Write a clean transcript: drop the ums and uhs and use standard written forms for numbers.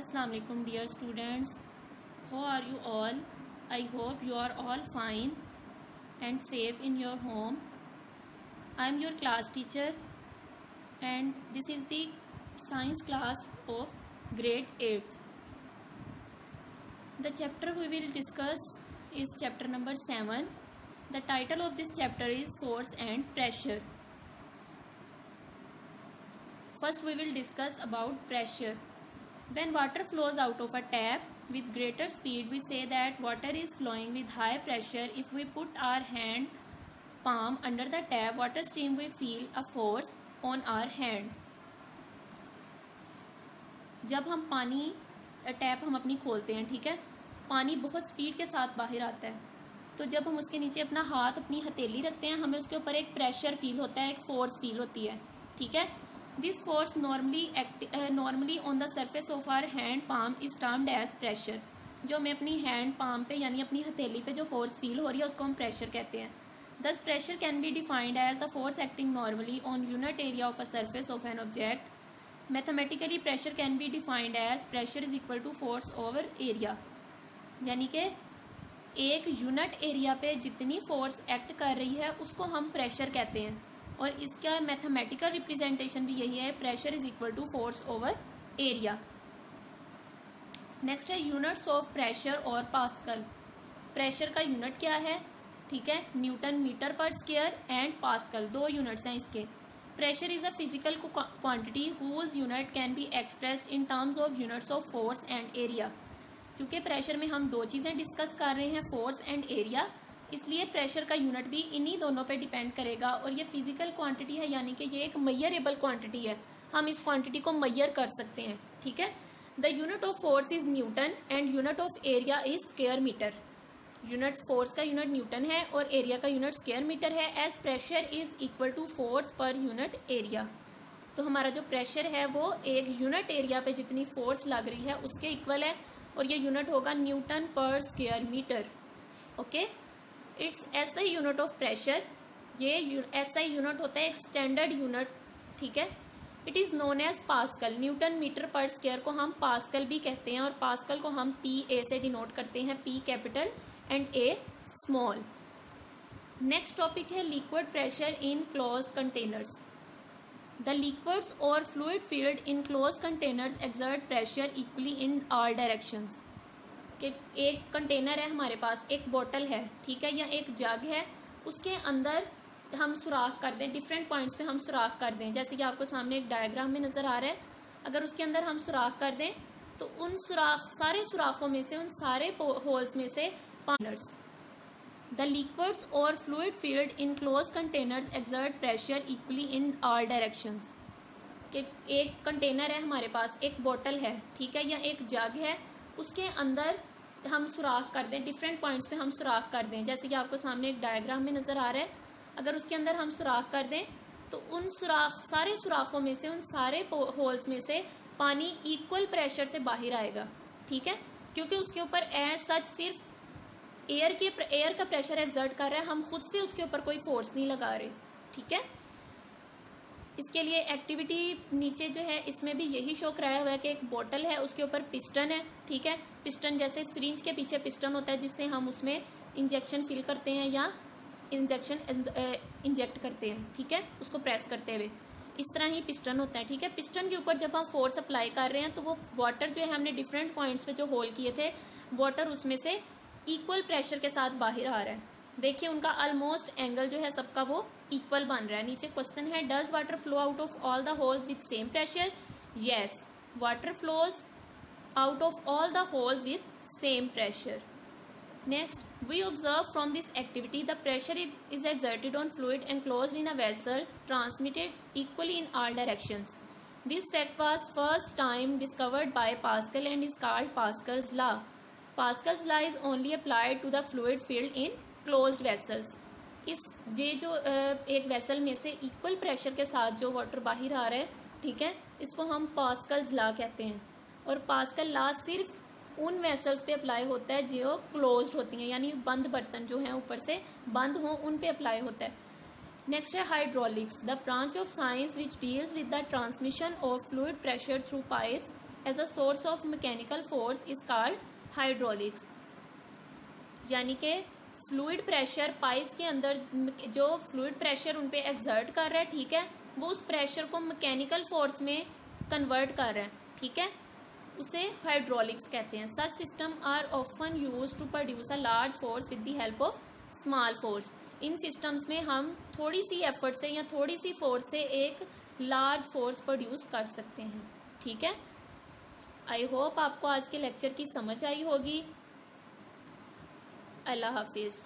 Assalamu alaikum dear students. How are you all? I hope you are all fine and safe in your home. I am your class teacher and this is the science class of grade 8th. The chapter we will discuss is chapter number 7. The title of this chapter is Force and Pressure. First we will discuss about pressure. When water flows out of a tap with greater speed, we say that water is flowing with high pressure. If we put our hand palm under the tap water stream, we feel a force on our hand. जब हम पानी tap हम अपनी खोलते हैं, ठीक है, पानी बहुत स्पीड के साथ बाहर आता है, तो जब हम उसके नीचे अपना हाथ अपनी हथेली रखते हैं हमें उसके ऊपर एक प्रेशर फील होता है, एक फोर्स फील होती है, ठीक है. This force normally on the surface of our hand palm is termed as pressure. जो हमें अपनी हैंड पाम पे यानी अपनी हथेली पे जो फोर्स फील हो रही है उसको हम प्रेशर कहते हैं. This pressure can be defined as the force acting normally on unit area of a surface of an object. Mathematically pressure can be defined as pressure is equal to force over area. यानी कि एक unit area पे जितनी force act कर रही है उसको हम प्रेशर कहते हैं, और इसका मैथमेटिकल रिप्रेजेंटेशन भी यही है, pressure is equal to force over area. Next है यूनिट्स ऑफ प्रेशर और पास्कल. प्रेशर का यूनिट क्या है, ठीक है, newton meter per square and pascal, दो यूनिट्स हैं इसके. Pressure is a physical quantity whose unit can be expressed in terms of units of force and area. चूंकि प्रेशर में हम दो चीज़ें डिस्कस कर रहे हैं, फोर्स एंड एरिया, इसलिए प्रेशर का यूनिट भी इन्हीं दोनों पे डिपेंड करेगा. और ये फिजिकल क्वांटिटी है यानी कि ये एक मेजरेबल क्वांटिटी है, हम इस क्वांटिटी को मेजर कर सकते हैं, ठीक है. The unit of force is newton and unit of area is square meter. Unit force का यूनिट न्यूटन है और एरिया का यूनिट स्क्वायर मीटर है. As pressure is equal to force per unit area. तो हमारा जो प्रेशर है वो एक यूनिट एरिया पे जितनी फोर्स लग रही है उसके इक्वल है, और ये यूनिट होगा newton per square meter. Okay, it's SI unit of pressure. ये एसआई यूनिट होता है एक स्टैंडर्ड यूनिट, ठीक है. It is known as pascal. Newton meter per square को हम पास्कल भी कहते हैं, और पास्कल को हम PA से डिनोट करते हैं, P capital and A small. Next topic है liquid pressure in close containers. The liquids और fluid field in close containers exert pressure equally in all directions. कि एक कंटेनर है हमारे पास, एक बोतल है, ठीक है, या एक जग है, उसके अंदर हम सुराख कर दें, डिफरेंट पॉइंट्स पे हम सुराख कर दें, जैसे कि आपको सामने एक डायग्राम में नजर आ रहा है. अगर उसके अंदर हम सुराख कर दें तो उन सारे सुराखों में से, उन सारे होल्स में से द लिक्विड्स और fluid field in close containers exert pressure equally in all directions. कि एक कंटेनर है हमारे पास, एक बोतल है, ठीक है, या एक जग है, उसके अंदर हम सुराख कर दें, डिफरेंट पॉइंट्स पे हम सुराख कर दें, जैसे कि आपको सामने एक डायग्राम में नजर आ रहा है. अगर उसके अंदर हम सुराख कर दें तो उन सारे सुराखों में से, उन सारे होल्स में से पानी इक्वल प्रेशर से बाहर आएगा, ठीक है, क्योंकि उसके ऊपर एज सच सिर्फ एयर का प्रेशर एक्सर्ट कर रहा है, हम खुद से उसके ऊपर कोई फोर्स नहीं लगा रहे, ठीक है. इसके लिए एक्टिविटी नीचे जो है इसमें भी यही शो कराया हुआ है कि एक बोतल है, उसके ऊपर पिस्टन है, ठीक है. पिस्टन जैसे सिरिंज के पीछे पिस्टन होता है जिससे हम उसमें इंजेक्शन फिल करते हैं या इंजेक्शन इंजेक्ट करते हैं, ठीक है, उसको प्रेस करते हुए, इस तरह ही पिस्टन होता है, ठीक है. पिस्टन के ऊपर जब हम फोर्स अप्लाई कर रहे हैं तो वो वाटर जो है, हमने डिफरेंट पॉइंट्स पे जो होल किए थे, वाटर उसमें से इक्वल प्रेशर के साथ बाहर आ रहा है. देखिए उनका ऑलमोस्ट एंगल जो है सबका वो इक्वल बन रहा है. नीचे क्वेश्चन है, does water flow out of all the holes with same pressure. Yes, water flows out of all the holes with same pressure. Next, we observe from this activity the pressure is exerted on fluid enclosed in a vessel transmitted equally in all directions. This fact was first time discovered by Pascal and is called Pascal's law. Pascal's law is only applied to the fluid field in closed vessels. ये जो एक vessel में से equal pressure के साथ जो water बाहर आ रहा है, ठीक है, इसको हम पास्कल्स लॉ कहते हैं. और पास्कल लॉ सिर्फ उन वेसल्स पे अप्लाई होता है जो क्लोज्ड होती हैं, यानी बंद बर्तन जो हैं ऊपर से बंद हों उन पे अप्लाई होता है. नेक्स्ट है hydraulics, the branch of science which deals with the transmission of fluid pressure through pipes as a source of mechanical force is called hydraulics. यानी कि फ्लूइड प्रेशर पाइप्स के अंदर जो फ्लूइड प्रेशर उन पे एक्सर्ट कर रहा है, ठीक है, वो उस प्रेशर को मैकेनिकल फोर्स में कन्वर्ट कर रहा है, ठीक है, उसे हाइड्रोलिक्स कहते हैं। Such system are often use to produce a large force with the help of small force. In systems में हम थोड़ी सी एफर्ट से या थोड़ी सी फोर्स से एक लार्ज फोर्स प्रोड्यूस कर सकते हैं, ठीक है। आई होप आपको आज के लेक्चर की समझ आई होगी। अल्लाह हाफिज़।